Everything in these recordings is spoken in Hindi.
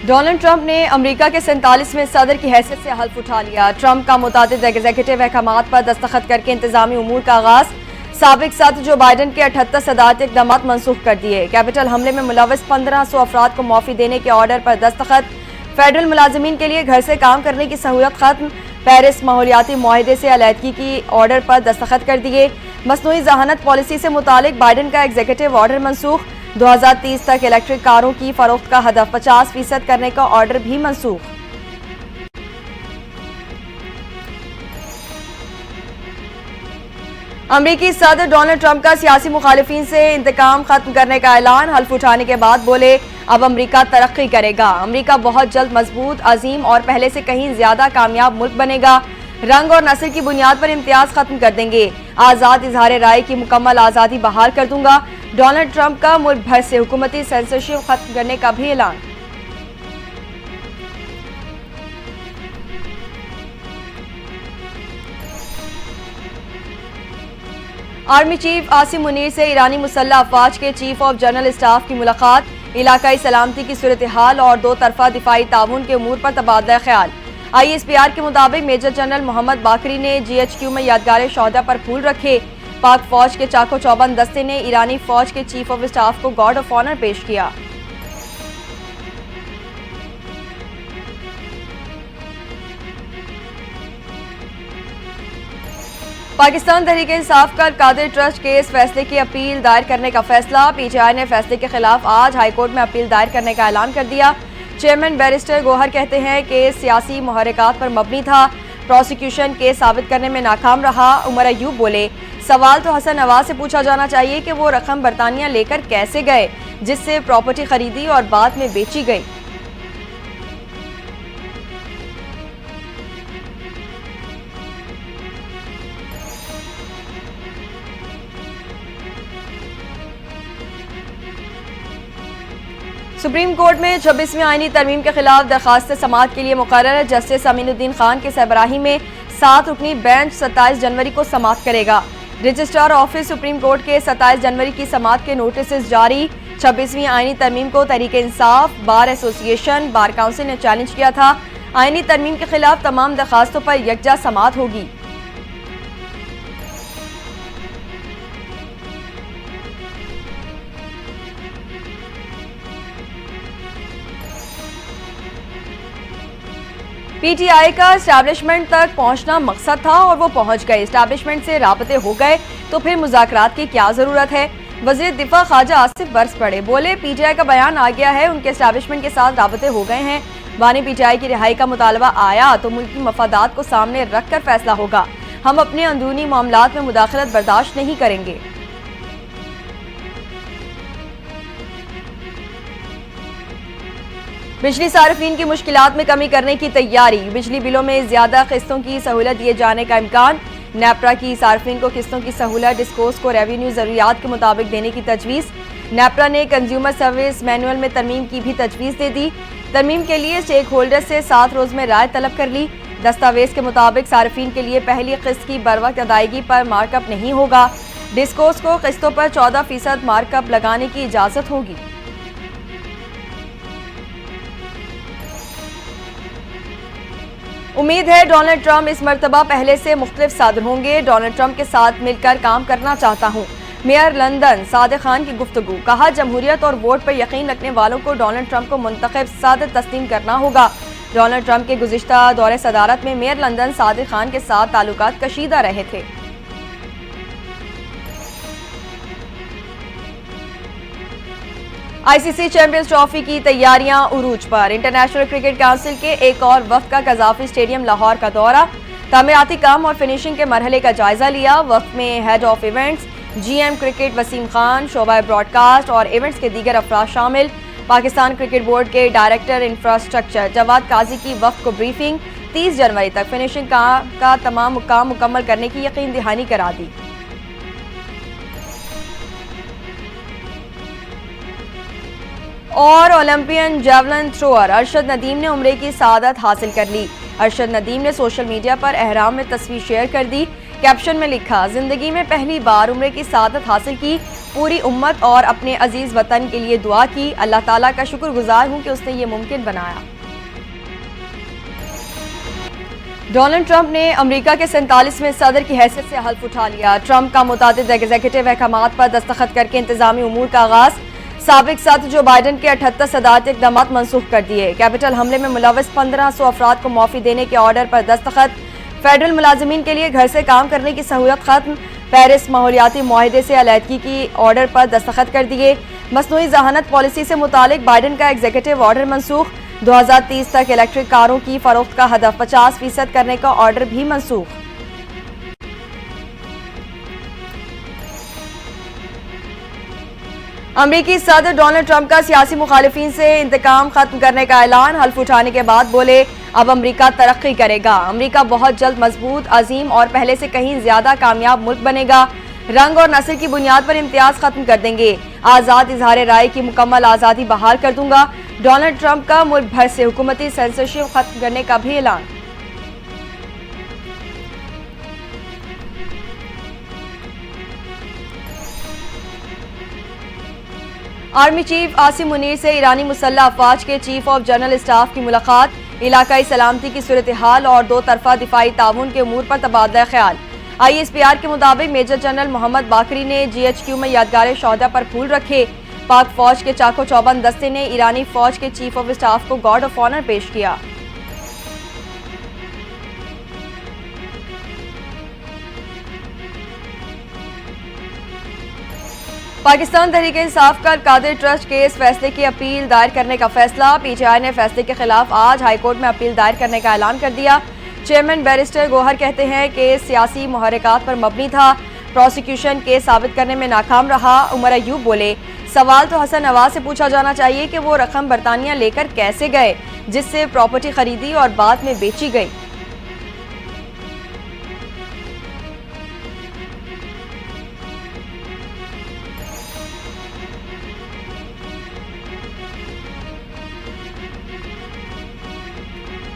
डोनाल्ड ट्रंप ने अमेरिका के 47वें सदर की हैसियत से हल्फ उठा लिया। ट्रंप का मुतादिद एग्जीक्यूटिव अहकामात पर दस्तखत करके इंतजामी उमूर का आगाज। साबिक सदर जो बाइडन के 78 सदारती इक़दामात मनसूख कर दिए। कैपिटल हमले में मुलविस 1500 अफराद को माफी देने के ऑर्डर पर दस्तखत। फेडरल मुलाजिमीन के लिए घर से काम करने की सहूलत खत्म। पेरिस माहौलियाती मुआहदे से अलहदगी की ऑर्डर पर दस्तखत कर दिए। मसनूई जहानत पॉलिसी से मुतालिक बाइडन का एग्जीक्यूटिव ऑर्डर मनसूख। 2030 तक इलेक्ट्रिक कारों की फरोख्त का हदफ 50% करने का ऑर्डर भी मनसूख। अमरीकी सदर डोनाल्ड ट्रंप का सियासी मुखालिफिन से इंतकाम खत्म करने का ऐलान। हल्फ उठाने के बाद बोले, अब अमरीका तरक्की करेगा। अमरीका बहुत जल्द मजबूत, अजीम और पहले से कहीं ज्यादा कामयाब मुल्क बनेगा। रंग और नस्ल की बुनियाद पर इम्तियाज खत्म कर देंगे। आजाद इजहार राय की मुकम्मल आजादी बहाल कर दूंगा। डोनाल्ड ट्रंप का मुल्क भर से हुकूमती सेंसरशिप खत्म करने का भी ऐलान। आर्मी चीफ आसिम मुनीर से ईरानी मुसल्लह अफवाज के चीफ ऑफ जनरल स्टाफ की मुलाकात। इलाकाई सलामती की सूरत हाल और दो तरफा दिफाई ताउन के उमूर पर तबादला ख्याल। ISPR के मुताबिक मेजर जनरल मोहम्मद बाकरी ने GHQ में यादगार शोहदा पर फूल रखे। पाक फौज के चाको चौबंद दस्ते ने ईरानी फौज के चीफ ऑफ स्टाफ को गार्ड ऑफ ऑनर पेश किया। पाकिस्तान तहरीक इंसाफ का कादिर ट्रस्ट केस फैसले की अपील दायर करने का फैसला। PTI ने फैसले के खिलाफ आज हाईकोर्ट में अपील दायर करने का ऐलान कर दिया। चेयरमैन बैरिस्टर गोहर कहते हैं कि सियासी मुहर्रिकात पर मबनी था। प्रोसिक्यूशन केस साबित करने में नाकाम रहा। उमर अयूब बोले, सवाल तो हसन नवाज से पूछा जाना चाहिए कि वो रकम बरतानिया लेकर कैसे गए जिससे प्रॉपर्टी खरीदी और बाद में बेची गई। सुप्रीम कोर्ट में 26वीं आईनी तरमीम के खिलाफ दरखास्त समाअत के लिए मुकर्रर जस्टिस अमीनुद्दीन खान के सरबराही में 7 रुकनी बेंच 27 जनवरी को समाअत करेगा। रजिस्ट्रार ऑफिस सुप्रीम कोर्ट के 27 जनवरी की समाअत के नोटिस जारी। 26वीं आईनी तरमीम को Tehreek Insaf, bar association, bar council ने चैलेंज किया था। आईनी तरमीम के खिलाफ तमाम दरखास्तों पर यकजा समाअत होगी। PTI का एस्टैब्लिशमेंट तक पहुंचना मकसद था और वो पहुंच गए। एस्टैब्लिशमेंट से राबते हो गए तो फिर मुज़ाकरात की क्या जरूरत है। वज़ीर दिफा ख्वाजा आसिफ बरस पड़े, बोले PTI का बयान आ गया है, उनके एस्टैब्लिशमेंट के साथ राबते हो गए हैं। बानी PTI की रिहाई का मुतालबा आया तो मुल्क की मफादात को सामने रख कर फैसला होगा। हम अपने अंदरूनी मामलात में मुदाखलत बर्दाश्त नहीं करेंगे। बिजली सार्फिन की मुश्किलात में कमी करने की तैयारी। बिजली बिलों में ज्यादा किस्तों की सहूलत दिए जाने का इम्कान। नेपरा की सार्फिन को किस्तों की सहूलत डिस्कोर्स को रेवेन्यू जरूरियात के मुताबिक देने की तजवीज़। नेपरा ने कंज्यूमर सर्विस मैनुअल में तरमीम की भी तजवीज़ दे दी। तरमीम के लिए स्टेक होल्डर से 7 रोज में राय तलब कर ली। दस्तावेज के मुताबिक सार्फिन के लिए पहली किस्त की बरवक्त अदायगी पर मार्कअप नहीं होगा। डिस्कोर्स को किस्तों पर 14% मार्कअप लगाने की इजाजत होगी। उम्मीद है डोनाल्ड ट्रंप इस मर्तबा पहले से मुख्तलिफ सादर होंगे। डोनाल्ड ट्रंप के साथ मिलकर काम करना चाहता हूँ। मेयर लंदन सादिक खान की गुफ्तगू। कहा, जमहूरियत और वोट पर यकीन रखने वालों को डोनाल्ड ट्रंप को मुंतखब सदर तस्लीम करना होगा। डोनाल्ड ट्रंप के गुज़िश्ता दौरे सदारत में मेयर लंदन सादिक खान के साथ ताल्लुकात कशीदा रहे थे। ICC चैंपियंस ट्रॉफी की तैयारियां उरूज पर। इंटरनेशनल क्रिकेट काउंसिल के एक और वफ्द का कज़ाफी स्टेडियम लाहौर का दौरा। तामीराती काम और फिनिशिंग के मरहले का जायजा लिया। वफ्द में head of events GM cricket Wasim Khan, शोबा ब्रॉडकास्ट और इवेंट्स के दीगर अफराद शामिल। पाकिस्तान क्रिकेट बोर्ड के डायरेक्टर इंफ्रास्ट्रक्चर जवाद काजी की वफ्द को ब्रीफिंग। 30 जनवरी तक फिनिशिंग का तमाम काम मुकम्मल करने की यकीन दहानी करा दी। और Olympian javelin thrower Arshad Nadeem ने उम्रे की सआदत हासिल कर ली। अरशद नदीम ने सोशल मीडिया पर एहराम में तस्वीर शेयर कर दी। कैप्शन में लिखा, जिंदगी में पहली बार उम्रे की सआदत हासिल की। पूरी उम्मत और अपने अजीज वतन के लिए दुआ की। अल्लाह ताला का शुक्रगुजार हूं कि उसने ये मुमकिन बनाया। डोनाल्ड ट्रंप ने अमेरिका के 47वें सदर की हैसियत से हल्फ उठा लिया। ट्रंप का मुतादिद एग्जीक्यूटिव अहकामात पर दस्तखत करके इंतजामी उमूर का आगाज। साबिक सदर जो बाइडन के 78 सदारती इक़दामात मनसूख कर दिए। कैपिटल हमले में मुलव्वस 1500 अफराद को माफी देने के ऑर्डर पर दस्तखत। फेडरल मुलाजिमीन के लिए घर से काम करने की सहूलत खत्म। पेरिस माहौलियाती मुआहदे से अलहदगी की ऑर्डर पर दस्तखत कर दिए। मसनूई जहानत पॉलिसी से मुतालिक बाइडन का एग्जीक्यूटिव ऑर्डर मनसूख। 2030 तक इलेक्ट्रिक कारों की फरोख्त का हदफ 50% करने का ऑर्डर भी मनसूख। अमरीकी सदर डोनाल्ड ट्रंप का सियासी मुखालिफिन से इंतकाम खत्म करने का ऐलान। हल्फ उठाने के बाद बोले, अब अमरीका तरक्की करेगा। अमरीका बहुत जल्द मजबूत, अजीम और पहले से कहीं ज्यादा कामयाब मुल्क बनेगा। रंग और नस्ल की बुनियाद पर इम्तियाज खत्म कर देंगे। आजाद इजहार राय की मुकम्मल आजादी बहाल कर दूंगा। डोनाल्ड ट्रंप का मुल्क भर से हुकूमती सेंसरशिप खत्म करने का भी ऐलान। आर्मी चीफ आसिम मुनीर से ईरानी मुसल्लह अफवाज के चीफ ऑफ जनरल स्टाफ की मुलाकात। इलाकाई सलामती की सूरत हाल और दो तरफा दिफाई ताउन के उमूर पर तबादला ख्याल। ISPR के मुताबिक मेजर जनरल मोहम्मद बाकरी ने GHQ में यादगार शौहदा पर फूल रखे। पाक फौज के चाको चौबंद दस्ते ने ईरानी फौज के चीफ ऑफ स्टाफ को गार्ड ऑफ ऑनर पेश किया। पाकिस्तान तहरीक इंसाफ का कादिर ट्रस्ट केस फैसले की अपील दायर करने का फैसला। PTI ने फैसले के खिलाफ आज हाईकोर्ट में अपील दायर करने का ऐलान कर दिया। चेयरमैन बैरिस्टर गोहर कहते हैं कि सियासी मुहर्रिकात पर मबनी था। प्रोसिक्यूशन केस साबित करने में नाकाम रहा। उमर अयूब बोले, सवाल तो हसन नवाज से पूछा जाना चाहिए कि वो रकम बरतानिया लेकर कैसे गए जिससे प्रॉपर्टी खरीदी और बाद में बेची गई।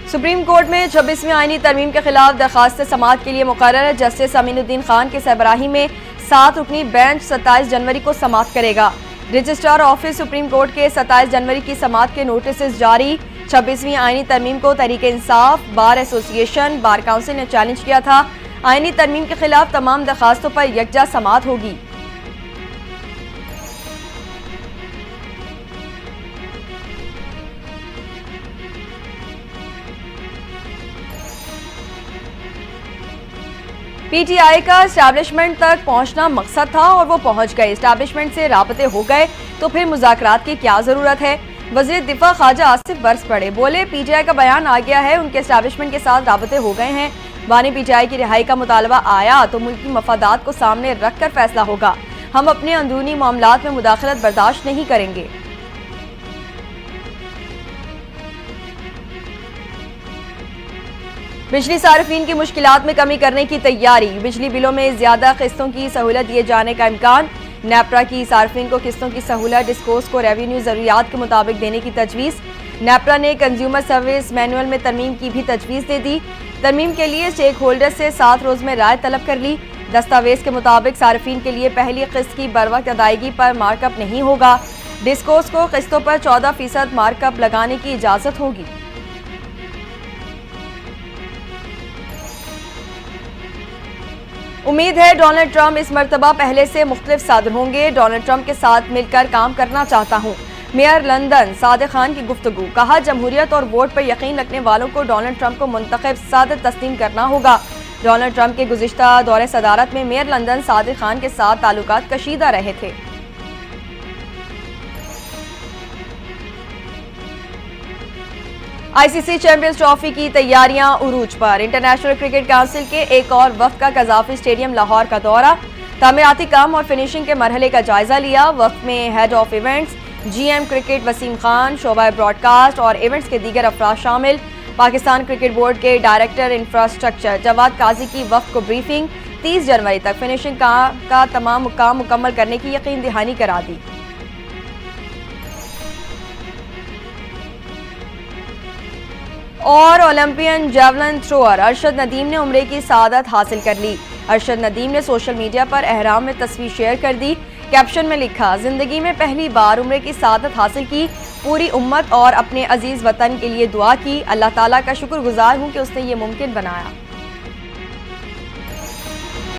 सुप्रीम कोर्ट में 26वीं आईनी तरमीम के खिलाफ दरखास्त समाअत के लिए मुकर्रर जस्टिस अमीनुद्दीन खान के सरबराही में 7 रुकनी बेंच 27 जनवरी को समाअत करेगा। रजिस्ट्रार ऑफिस सुप्रीम कोर्ट के 27 जनवरी की समाअत के नोटिस जारी। 26वीं आईनी तरमीम को Tehreek Insaf, bar association, bar council ने चैलेंज किया था। आईनी तरमीम के खिलाफ तमाम दरखास्तों पर यकजा समाअत होगी। PTI का एस्टैब्लिशमेंट तक पहुंचना मकसद था और वो पहुंच गए। एस्टैब्लिशमेंट से राबते हो गए तो फिर मुज़ाकरात की क्या जरूरत है। वज़ीर दिफा ख्वाजा आसिफ बरस पड़े, बोले PTI का बयान आ गया है, उनके एस्टैब्लिशमेंट के साथ राबते हो गए हैं। बानी PTI की रिहाई का मुतालबा आया तो मुल्क की मफादात को सामने रख कर फैसला होगा। हम अपने अंदरूनी मामलात में मुदाखलत बर्दाश्त नहीं करेंगे। बिजली सार्फिन की मुश्किलात में कमी करने की तैयारी। बिजली बिलों में ज्यादा किस्तों की सहूलत दिए जाने का इम्कान। नेपरा की सार्फिन को किस्तों की सहूलत डिस्कोस को रेवेन्यू जरूरियात के मुताबिक देने की तजवीज़। नेपरा ने कंज्यूमर सर्विस मैनुअल में तरमीम की भी तजवीज़ दे दी। तरमीम के लिए स्टेक होल्डर से 7 रोज में राय तलब कर ली। दस्तावेज के मुताबिक सार्फिन के लिए पहली किस्त की बरवक्त अदायगी पर मार्कअप नहीं होगा। डिस्कोस को किस्तों पर 14% मार्कअप लगाने की इजाजत होगी। उम्मीद है डोनाल्ड ट्रंप इस मर्तबा पहले से मुख्तलिफ सदर होंगे। डोनाल्ड ट्रंप के साथ मिलकर काम करना चाहता हूँ। मेयर लंदन सादिक खान की गुफ्तगू। कहा, जमहूरियत और वोट पर यकीन रखने वालों को डोनाल्ड ट्रंप को मुंतखब सदर तस्लीम करना होगा। डोनाल्ड ट्रंप के गुज़िश्ता दौरे सदारत में मेयर लंदन सादिक खान के साथ ताल्लुकात कशीदा रहे थे। ICC चैंपियंस ट्रॉफी की तैयारियां उरूज पर। इंटरनेशनल क्रिकेट काउंसिल के एक और वफ्द का कज़ाफी स्टेडियम लाहौर का दौरा। तामीराती काम और फिनिशिंग के मरहले का जायजा लिया। वफ्द में head of events GM cricket Wasim Khan, शोबा ब्रॉडकास्ट और इवेंट्स के दीगर अफराद शामिल। पाकिस्तान क्रिकेट बोर्ड के डायरेक्टर इंफ्रास्ट्रक्चर जवाद काजी की वफ्द को ब्रीफिंग। 30 जनवरी तक फिनिशिंग का तमाम काम मुकम्मल करने की यकीन दहानी करा दी। और Olympian javelin thrower Arshad Nadeem ने उम्रे की सआदत हासिल कर ली। अरशद नदीम ने सोशल मीडिया पर एहराम में तस्वीर शेयर कर दी। कैप्शन में लिखा, जिंदगी में पहली बार उम्र की सादत हासिल की, पूरी उम्मत और अपने अजीज वतन के लिए दुआ की। अल्लाह ताला का शुक्रगुजार हूँ कि उसने ये मुमकिन बनाया।